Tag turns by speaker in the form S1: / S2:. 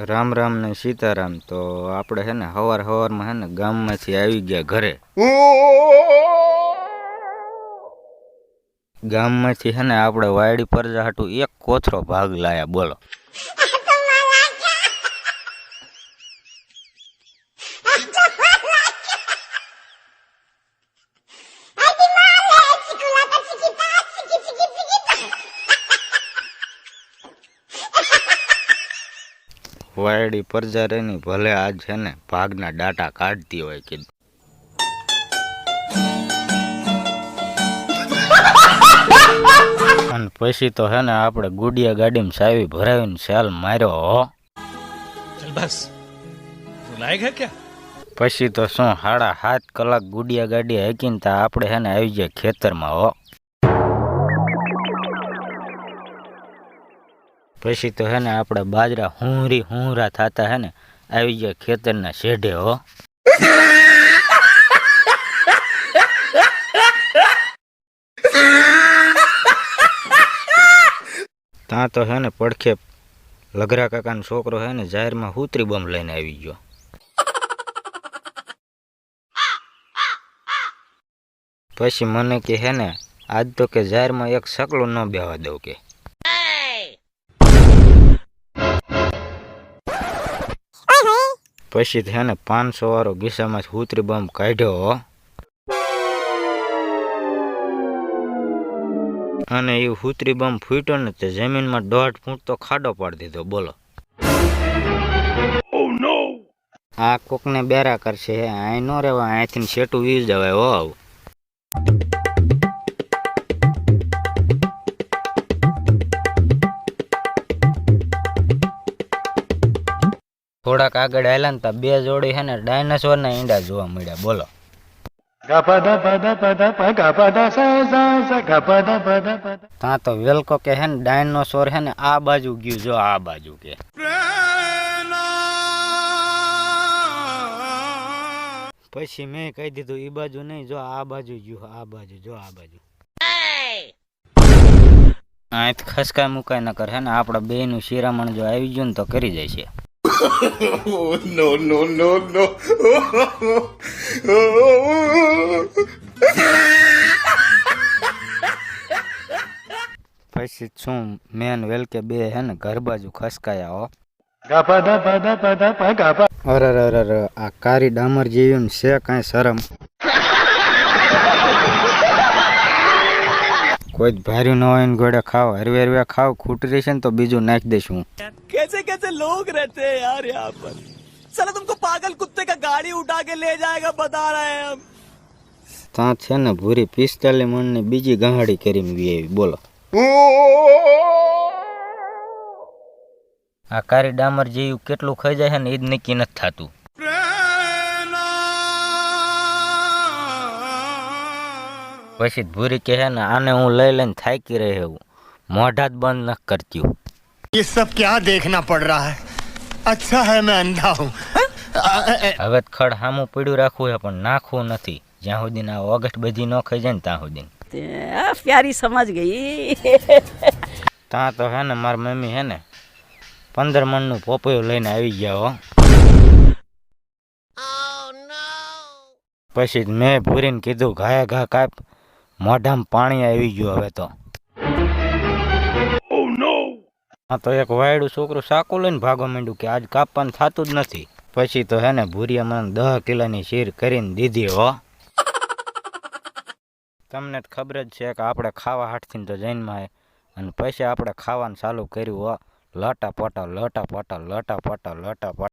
S1: રામ રામ ને સીતારામ। તો આપણે है ने हवार हवार में है ने गाम में આવી ગયા घरे। गाम में है ने આપણે વાડી પરજા હાટુ એક કોથરો ભાગ લાયા। बोलो वायड़ी परजा रेनी भले आज है ने भागना डाटा काढ़ती होय कीधुं। अन पछी तो है ने आपणे गुडिया गाड़ी में चावी भरावीने चाल मार्यो हो।
S2: चल बस लायक है क्या।
S1: पछी तो शू 7.5 कलाक गुडिया गाड़ी हेकीने ता आपणे है ने आई गया खेतर में हो। पछी तो है ने आपड़ा बाजरा हुंरा थाता है ने आई गया खेतरना शेढे हो। ता तो है ने पड़खे लगरा काकानो छोकरो है ने जाहिर में हुतरी बम लईने आई गयो। पछी मने के है ने आज तो के जाहिर में एक सकलो न बेवा दो के। पछी है ने 500 वारो गीसा में हुतरी बम काढ्यो हो। अने ये हुतरी बम फूट्यो ने ते जमीन में 1.5 फूट तो खाडो पाड़ दीधो। बोलो
S2: ओह नो।
S1: आ कोक ने बेरा करशे आई नो रेवा आथीन सेटू वीज जवाय हो। थोड़ा आगळ आयला ने ता 2 जोड़ी है ने डायनासोर ना ईंडा जोवा मळ्या। बोलो ता तो वेलको के है ने डायनासोर है ने आ बाजू गयो जो आ बाजू के। पछी मैं कही दीधुं ई बाजू नहीं जो आ बाजू गयो आ बाजू जो आ बाजू। आ खसका मुकाय न कर है ने आपड़ा बेयनुं शिरामण जो आई गयुं ने तो करी जाय छे।
S2: No no no no.
S1: पछी छू मेन वेल के बे है ने घर बाजू खसकाया हो। अरे आ कारी डामर जेवी से कई शरम। कोई भार्यू न होय गोड़े खाओ हरवे हरवे खाओ खूटरी छे तो बीजू नाख देशू।
S2: कैसे कैसे लोग रहते हैं यार यहाँ पर। साला तुमको पागल कुत्ते का गाड़ी उठा के ले जाएगा बता रहे हैं हम।
S1: ता छे ने भूरी 45 मन ने बीजी गांहड़ी करीने वी। बोलो आ कारी डामर जेवी केटલું ખાઈ જાય છે ને ઈ જ નક્કી નથી થાતું। પછી ભૂરી કહે ને આને હું લઈ લઈને થાકી રહી હું મોઢા જ બંધ ન કરતી।
S3: ये सब क्या देखना पड़ रहा है। अच्छा है मैं अंधा हूँ।
S1: હવે ખડ હામું પડ્યું રાખવું છે પણ નાખવું નથી જ્યાં સુધી ના ઓગસ્ટ બધી ન ખાઈ જાય ને ત્યાં સુધી।
S4: प्यारी समझ गई।
S1: તા તો હે ને મારી મમ્મી હે ને 15 મણનું પોપૈયું લઈને આવી ગયા હો। પછી મેં ભૂરીને કીધું ઘાયા ઘા કાપ મોઢામાં પાણી આવી ગયું હવે તો। આ તો એક વાયડું છોકરું સાકુ લઈને ભાગવા માંડ્યું કે આજ કાપવાનું થતું જ નથી। પછી તો હે ને ભૂરીએ મને 10 કિલોની શીર કરીને દીધી હો। તમને ખબર જ છે કે આપણે ખાવા હાટથી તો જૈનમાં અને પછી આપણે ખાવાનું ચાલુ કર્યું હો। લટા પટા લટા પટા લટા પટા લટા પટા।